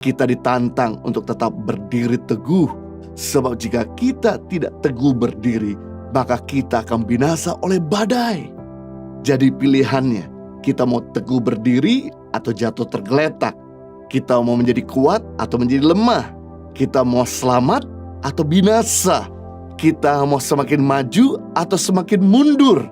Kita ditantang untuk tetap berdiri teguh. Sebab jika kita tidak teguh berdiri, maka kita akan binasa oleh badai. Jadi pilihannya, kita mau teguh berdiri atau jatuh tergeletak. Kita mau menjadi kuat atau menjadi lemah. Kita mau selamat atau binasa. Kita mau semakin maju atau semakin mundur.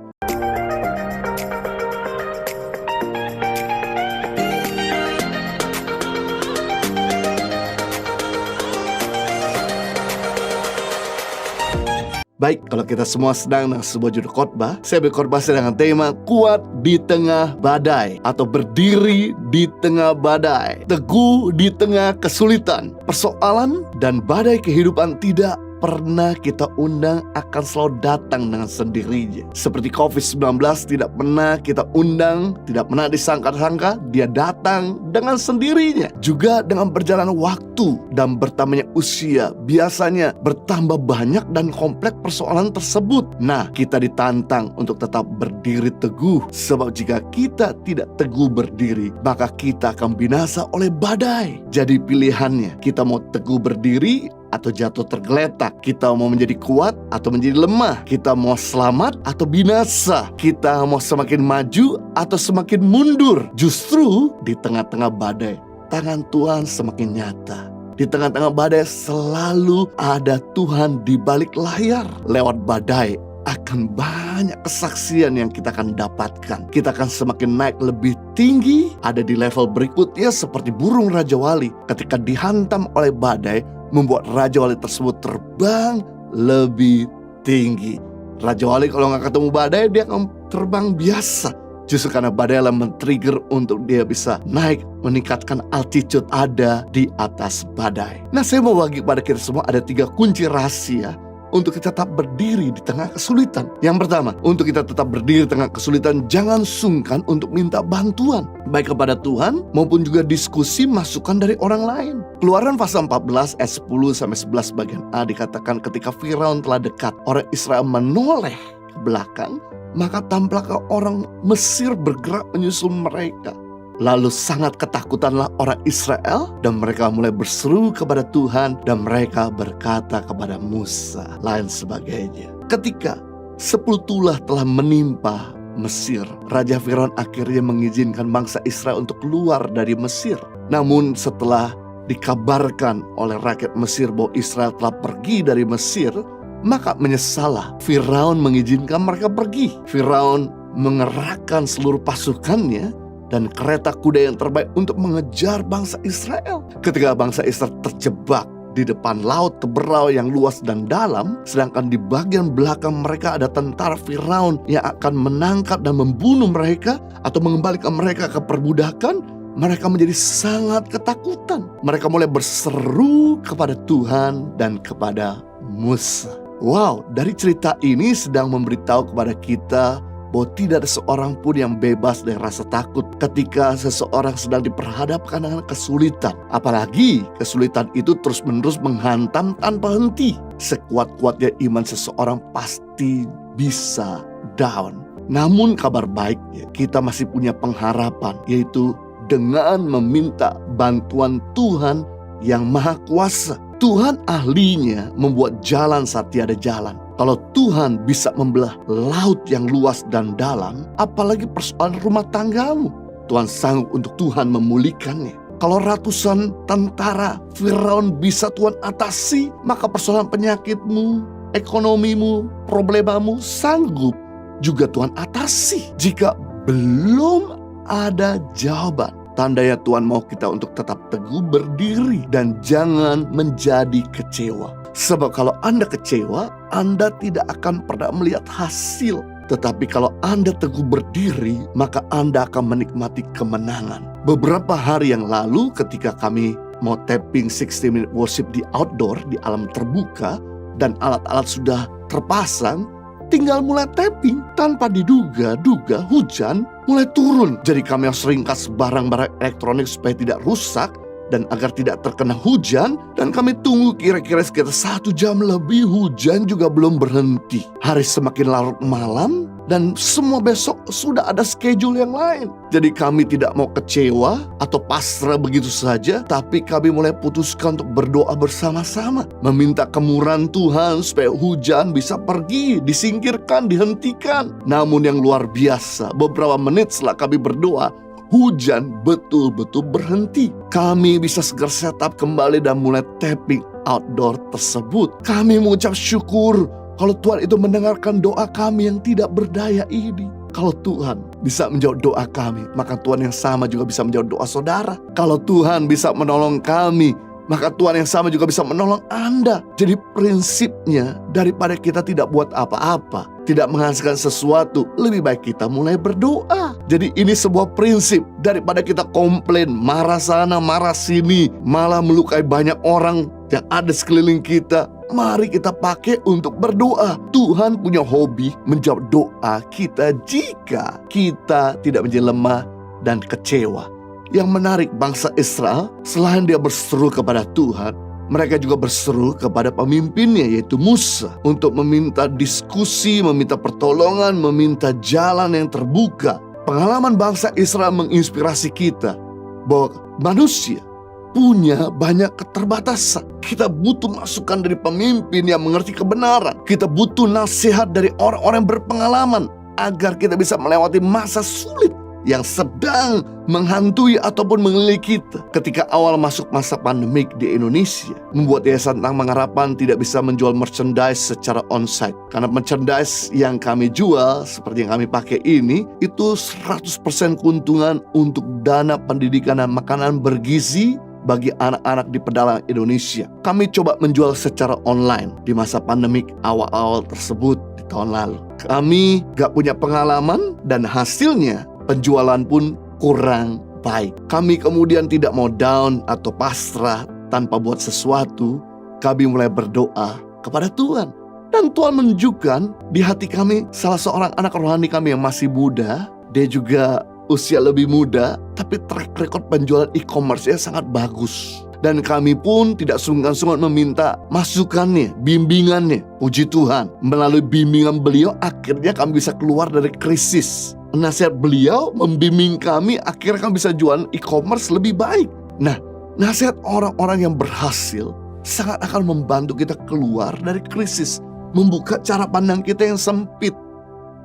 Baik, kalau kita semua sedang dengan sebuah judul khotbah, saya berkhotbah dengan tema kuat di tengah badai atau berdiri di tengah badai, teguh di tengah kesulitan. Persoalan dan badai kehidupan tidak pernah kita undang, akan selalu datang dengan sendirinya. Seperti COVID-19 tidak pernah kita undang, tidak pernah disangka-sangka, dia datang dengan sendirinya. Juga dengan berjalan waktu dan bertambahnya usia, biasanya bertambah banyak dan kompleks persoalan tersebut. Nah, kita ditantang untuk tetap berdiri teguh. Sebab jika kita tidak teguh berdiri, maka kita akan binasa oleh badai. Jadi pilihannya, kita mau teguh berdiri atau jatuh tergeletak. Kita mau menjadi kuat atau menjadi lemah. Kita mau selamat atau binasa. Kita mau semakin maju atau semakin mundur. Justru di tengah-tengah badai, tangan Tuhan semakin nyata. Di tengah-tengah badai selalu ada Tuhan di balik layar. Lewat badai akan banyak kesaksian yang kita akan dapatkan. Kita akan semakin naik lebih tinggi, ada di level berikutnya seperti burung Raja Wali. Ketika dihantam oleh badai, membuat Raja Wali tersebut terbang lebih tinggi. Raja Wali kalau nggak ketemu badai, dia akan terbang biasa. Justru karena badai yang men-trigger untuk dia bisa naik, meningkatkan altitude ada di atas badai. Nah, saya mau bagi pada kita semua ada 3 kunci rahasia untuk kita tetap berdiri di tengah kesulitan. Yang pertama, untuk kita tetap berdiri di tengah kesulitan, jangan sungkan untuk minta bantuan, baik kepada Tuhan maupun juga diskusi masukan dari orang lain. Keluaran pasal 14 ayat 10-11 bagian A dikatakan ketika Firaun telah dekat, orang Israel menoleh ke belakang, maka tampaklah orang Mesir bergerak menyusul mereka. Lalu sangat ketakutanlah orang Israel dan mereka mulai berseru kepada Tuhan dan mereka berkata kepada Musa lain sebagainya. Ketika 10 tulah telah menimpa Mesir, Raja Firaun akhirnya mengizinkan bangsa Israel untuk keluar dari Mesir. Namun setelah dikabarkan oleh rakyat Mesir bahwa Israel telah pergi dari Mesir, maka menyesallah Firaun mengizinkan mereka pergi. Firaun mengerahkan seluruh pasukannya dan kereta kuda yang terbaik untuk mengejar bangsa Israel. Ketika bangsa Israel terjebak di depan laut Teberau yang luas dan dalam, sedangkan di bagian belakang mereka ada tentara Firaun yang akan menangkap dan membunuh mereka atau mengembalikan mereka ke perbudakan, mereka menjadi sangat ketakutan. Mereka mulai berseru kepada Tuhan dan kepada Musa. Wow, dari cerita ini sedang memberitahu kepada kita bahwa tidak ada seorang pun yang bebas dari rasa takut ketika seseorang sedang diperhadapkan dengan kesulitan. Apalagi kesulitan itu terus-menerus menghantam tanpa henti. Sekuat-kuatnya iman seseorang pasti bisa down. Namun kabar baiknya, kita masih punya pengharapan, yaitu dengan meminta bantuan Tuhan yang Maha Kuasa. Tuhan ahlinya membuat jalan saat tiada jalan. Kalau Tuhan bisa membelah laut yang luas dan dalam, apalagi persoalan rumah tanggamu, Tuhan sanggup untuk Tuhan memulihkannya. Kalau ratusan tentara Firaun bisa Tuhan atasi, maka persoalan penyakitmu, ekonomimu, problemamu sanggup juga Tuhan atasi. Jika belum ada jawaban, tandanya Tuhan mau kita untuk tetap teguh berdiri dan jangan menjadi kecewa. Sebab kalau Anda kecewa, Anda tidak akan pernah melihat hasil. Tetapi kalau Anda teguh berdiri, maka Anda akan menikmati kemenangan. Beberapa hari yang lalu ketika kami mau tapping 60 minute worship di outdoor, di alam terbuka, dan alat-alat sudah terpasang, tinggal mulai tapping. Tanpa diduga-duga hujan mulai turun. Jadi kami harus ringkas barang-barang elektronik supaya tidak rusak dan agar tidak terkena hujan. Dan kami tunggu kira-kira sekitar 1 jam lebih, hujan juga belum berhenti. Hari semakin larut malam Dan semua besok sudah ada schedule yang lain. Jadi kami tidak mau kecewa atau pasrah begitu saja, tapi kami mulai putuskan untuk berdoa bersama-sama. Meminta kemurahan Tuhan supaya hujan bisa pergi, disingkirkan, dihentikan. Namun yang luar biasa, beberapa menit setelah kami berdoa, hujan betul-betul berhenti. Kami bisa segera setup kembali dan mulai tapping outdoor tersebut. Kami mengucap syukur kalau Tuhan itu mendengarkan doa kami yang tidak berdaya ini. Kalau Tuhan bisa menjawab doa kami, maka Tuhan yang sama juga bisa menjawab doa saudara. Kalau Tuhan bisa menolong kami, maka Tuhan yang sama juga bisa menolong Anda. Jadi prinsipnya, daripada kita tidak buat apa-apa, tidak menghasilkan sesuatu, lebih baik kita mulai berdoa. Jadi ini sebuah prinsip. Daripada kita komplain, marah sana, marah sini, malah melukai banyak orang yang ada sekeliling kita, mari kita pakai untuk berdoa. Tuhan punya hobi menjawab doa kita jika kita tidak menjadi lemah dan kecewa. Yang menarik, bangsa Israel selain dia berseru kepada Tuhan, mereka juga berseru kepada pemimpinnya yaitu Musa untuk meminta diskusi, meminta pertolongan, meminta jalan yang terbuka. Pengalaman bangsa Israel menginspirasi kita bahwa manusia punya banyak keterbatasan. Kita butuh masukan dari pemimpin yang mengerti kebenaran. Kita butuh nasihat dari orang-orang yang berpengalaman agar kita bisa melewati masa sulit yang sedang menghantui ataupun mengelilingi kita. Ketika awal masuk masa pandemik di Indonesia, membuat Yayasan Tangmang Harapan tidak bisa menjual merchandise secara onsite. Karena merchandise yang kami jual, seperti yang kami pakai ini, itu 100% keuntungan untuk dana pendidikan dan makanan bergizi bagi anak-anak di pedalaman Indonesia. Kami coba menjual secara online di masa pandemik awal-awal tersebut di tahun lalu. Kami gak punya pengalaman dan hasilnya penjualan pun kurang baik. Kami kemudian tidak mau down atau pasrah tanpa buat sesuatu. Kami mulai berdoa kepada Tuhan. Dan Tuhan menunjukkan di hati kami salah seorang anak rohani kami yang masih muda. Dia juga usia lebih muda, tapi track record penjualan e-commerce-nya sangat bagus. Dan kami pun tidak sungkan-sungkan meminta masukannya, bimbingannya. Puji Tuhan, melalui bimbingan beliau akhirnya kami bisa keluar dari krisis. Nasihat beliau membimbing kami, akhirnya kami bisa jualan e-commerce lebih baik. Nah, nasihat orang-orang yang berhasil sangat akan membantu kita keluar dari krisis, membuka cara pandang kita yang sempit,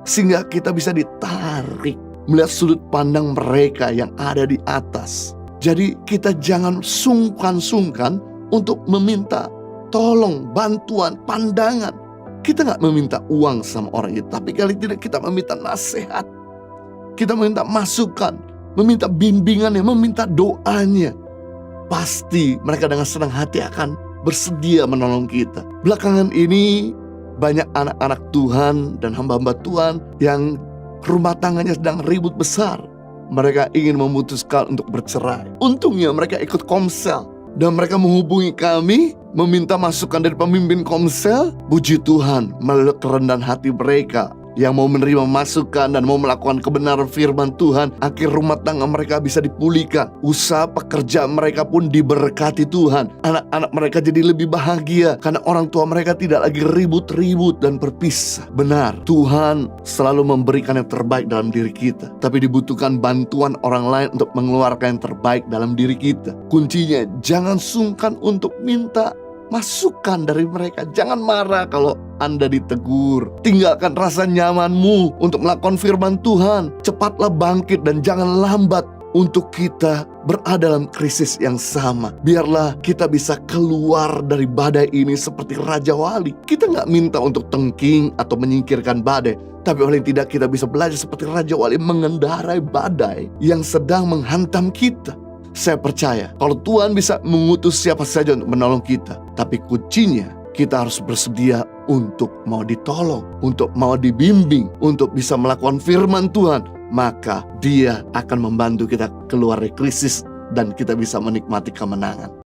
sehingga kita bisa ditarik melihat sudut pandang mereka yang ada di atas. Jadi kita jangan sungkan-sungkan untuk meminta tolong, bantuan, pandangan. Kita gak meminta uang sama orang itu, tapi kali tidak kita meminta nasihat. Kita meminta masukan, meminta bimbingannya, meminta doanya. Pasti mereka dengan senang hati akan bersedia menolong kita. Belakangan ini banyak anak-anak Tuhan dan hamba-hamba Tuhan yang rumah tangganya sedang ribut besar. Mereka ingin memutuskan untuk bercerai. Untungnya mereka ikut Komsel dan mereka menghubungi kami, meminta masukan dari pemimpin Komsel. Puji Tuhan, melalui kerendahan hati mereka yang mau menerima masukan dan mau melakukan kebenaran firman Tuhan, akhir rumah tangga mereka bisa dipulihkan. Usaha pekerjaan mereka pun diberkati Tuhan. Anak-anak mereka jadi lebih bahagia karena orang tua mereka tidak lagi ribut-ribut dan berpisah. Benar, Tuhan selalu memberikan yang terbaik dalam diri kita, tapi dibutuhkan bantuan orang lain untuk mengeluarkan yang terbaik dalam diri kita. Kuncinya, jangan sungkan untuk minta masukan dari mereka. Jangan marah kalau Anda ditegur. Tinggalkan rasa nyamanmu untuk melakukan firman Tuhan. Cepatlah bangkit dan jangan lambat untuk kita berada dalam krisis yang sama. Biarlah kita bisa keluar dari badai ini seperti Raja Wali. Kita gak minta untuk tengking atau menyingkirkan badai, tapi paling tidak kita bisa belajar seperti Raja Wali mengendarai badai yang sedang menghantam kita. Saya percaya kalau Tuhan bisa mengutus siapa saja untuk menolong kita, tapi kuncinya kita harus bersedia untuk mau ditolong, untuk mau dibimbing, untuk bisa melakukan firman Tuhan. Maka Dia akan membantu kita keluar dari krisis dan kita bisa menikmati kemenangan.